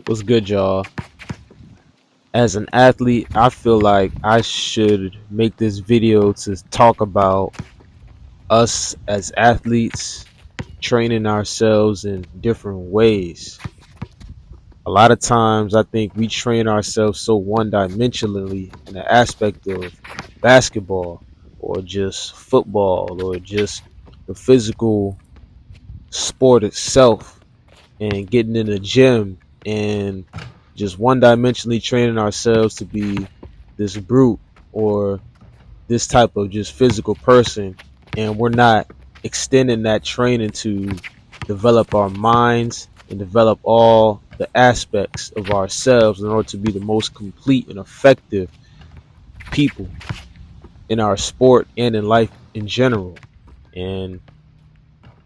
What's good, y'all? As an athlete, I feel like I should make this video to talk about us as athletes training ourselves in different ways. A lot of times, I think we train ourselves so one dimensionally in the aspect of basketball or just football or just the physical sport itself and getting in the gym and just one dimensionally training ourselves to be this brute or this type of just physical person, and we're not extending that training to develop our minds and develop all the aspects of ourselves in order to be the most complete and effective people in our sport and in life in general. And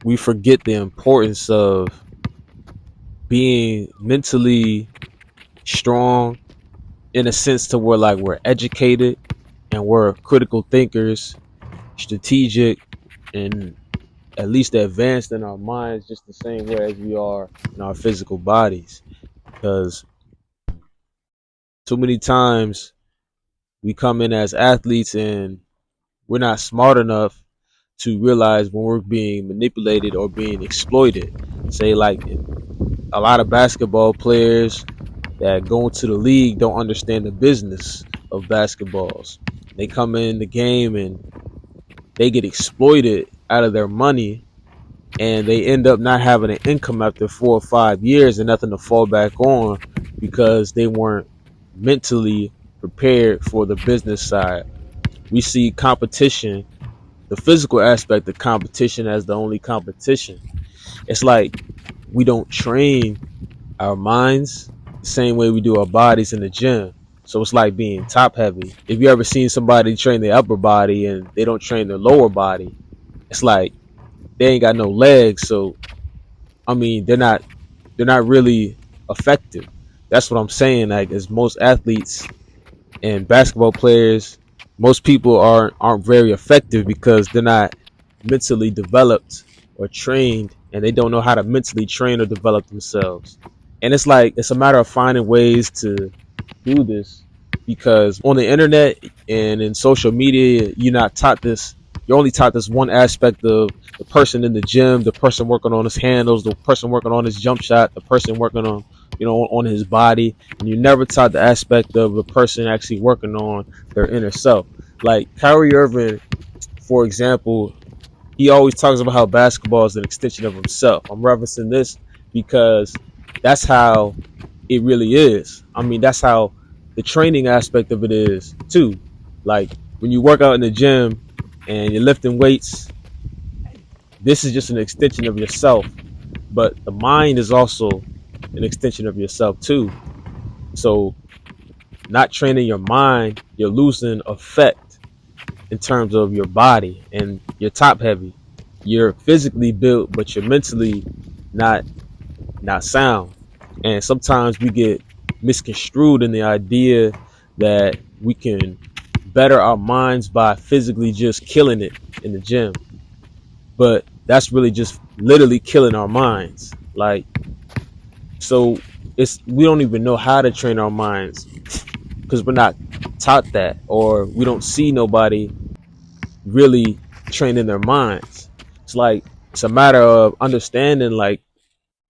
we forget the importance of being mentally strong in a sense to where like we're educated and we're critical thinkers, strategic, and at least advanced in our minds just the same way as we are in our physical bodies. Because too many times we come in as athletes and we're not smart enough to realize when we're being manipulated or being exploited. Say like a lot of basketball players that go into the league don't understand the business of basketballs. They come in the game and they get exploited out of their money, and they end up not having an income after 4 or 5 years and nothing to fall back on because they weren't mentally prepared for the business side. We see competition, the physical aspect of competition, as the only competition. It's like we don't train our minds the same way we do our bodies in the gym. So it's like being top heavy. If you ever seen somebody train their upper body and they don't train their lower body, it's like they ain't got no legs. So I mean, they're not really effective. That's what I'm saying. Like as most athletes and basketball players, most people aren't very effective because they're not mentally developed or trained, and they don't know how to mentally train or develop themselves. And it's like it's a matter of finding ways to do this, because on the internet and in social media you're not taught this. You're only taught this one aspect of the person in the gym, the person working on his handles, the person working on his jump shot, the person working on on his body, and you're never taught the aspect of the person actually working on their inner self. Like Kyrie Irving, for example, he always talks about how basketball is an extension of himself. I'm referencing this because that's how it really is. I mean, that's how the training aspect of it is too. Like when you work out in the gym and you're lifting weights, this is just an extension of yourself. But the mind is also an extension of yourself too. So not training your mind, you're losing effect in terms of your body, and you're top heavy. You're physically built, but you're mentally not not sound. And sometimes we get misconstrued in the idea that we can better our minds by physically just killing it in the gym. But that's really just literally killing our minds. Like, so it's we don't even know how to train our minds because we're not taught that, or we don't see nobody really training their minds. It's like it's a matter of understanding, like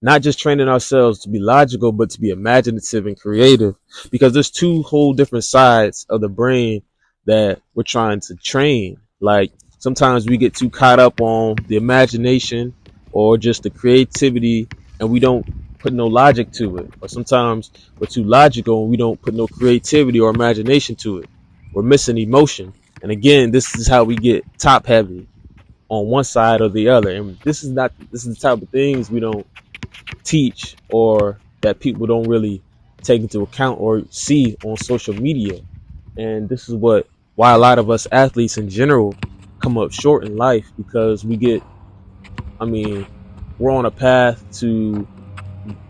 not just training ourselves to be logical, but to be imaginative and creative. Because there's two whole different sides of the brain that we're trying to train. Like sometimes we get too caught up on the imagination or just the creativity, and we don't put no logic to it. Or sometimes we're too logical and we don't put no creativity or imagination to it. We're missing emotion. And again, this is how we get top heavy on one side or the other. And this is the type of things we don't teach, or that people don't really take into account or see on social media. And this is why a lot of us athletes in general come up short in life, because I mean, we're on a path to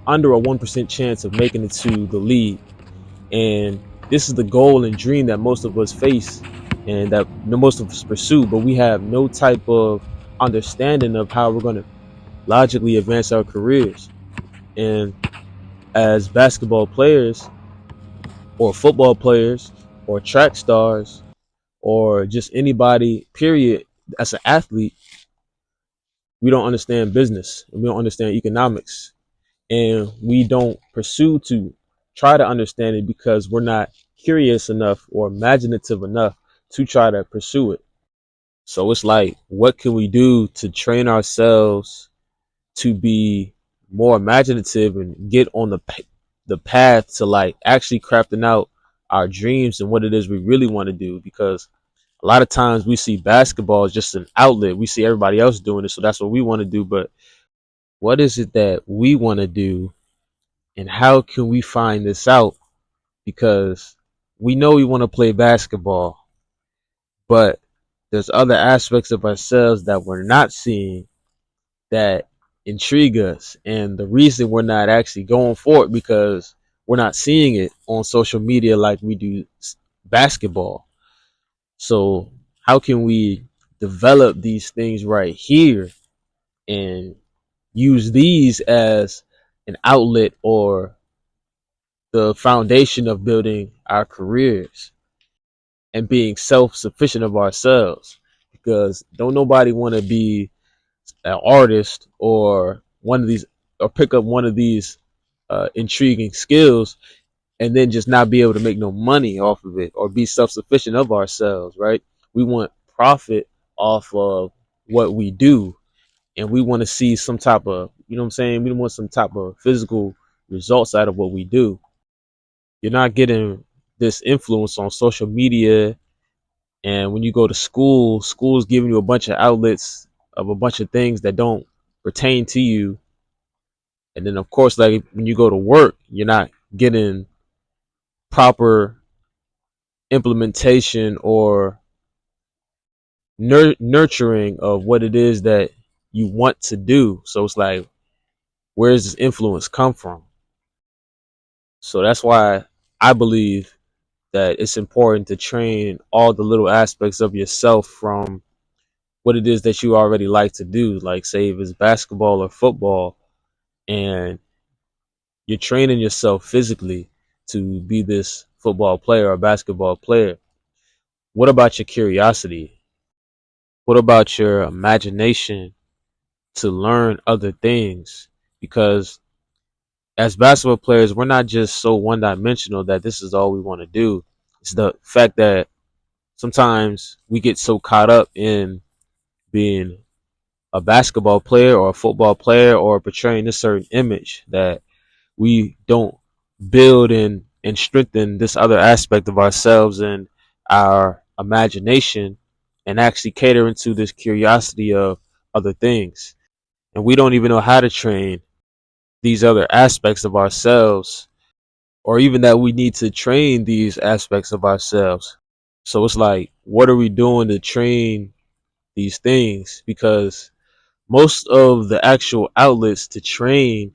under a 1% chance of making it to the league. And this is the goal and dream that most of us face and that most of us pursue, but we have no type of understanding of how we're going to logically advance our careers. And as basketball players or football players or track stars or just anybody, period, as an athlete, we don't understand business and we don't understand economics. And we don't pursue to try to understand it because we're not curious enough or imaginative enough to try to pursue it. So it's like, what can we do to train ourselves to be more imaginative and get on the path to like actually crafting out our dreams and what it is we really want to do? Because a lot of times we see basketball as just an outlet. We see everybody else doing it, so that's what we want to do. But what is it that we want to do, and how can we find this out? Because we know we want to play basketball, but there's other aspects of ourselves that we're not seeing that intrigue us. And the reason we're not actually going for it because we're not seeing it on social media like we do basketball. So how can we develop these things right here and use these as an outlet or the foundation of building our careers and being self-sufficient of ourselves? Because don't nobody want to be an artist or one of these or pick up one of these intriguing skills and then just not be able to make no money off of it or be self-sufficient of ourselves, right? We want profit off of what we do, and we want to see some type of, you know what I'm saying? We want some type of physical results out of what we do. You're not getting this influence on social media. And when you go to school, school's giving you a bunch of outlets of a bunch of things that don't pertain to you. And then, of course, like when you go to work, you're not getting proper implementation or nurturing of what it is that you want to do. So it's like, where does this influence come from? So that's why I believe that it's important to train all the little aspects of yourself from what it is that you already like to do. Like, say if it's basketball or football, and you're training yourself physically to be this football player or basketball player. What about your curiosity? What about your imagination to learn other things? Because as basketball players, we're not just so one dimensional that this is all we want to do. It's the fact that sometimes we get so caught up in being a basketball player or a football player or portraying a certain image that we don't build and strengthen this other aspect of ourselves and our imagination and actually cater into this curiosity of other things. And we don't even know how to train these other aspects of ourselves, or even that we need to train these aspects of ourselves. So it's like, what are we doing to train these things? Because most of the actual outlets to train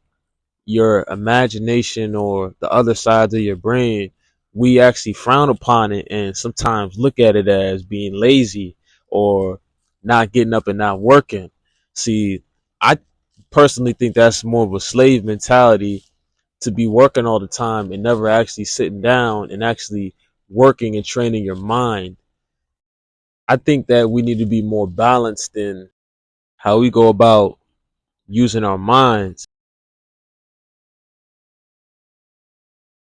your imagination or the other sides of your brain, we actually frown upon it and sometimes look at it as being lazy or not getting up and not working. See, I personally think that's more of a slave mentality, to be working all the time and never actually sitting down and actually working and training your mind. I think that we need to be more balanced in how we go about using our minds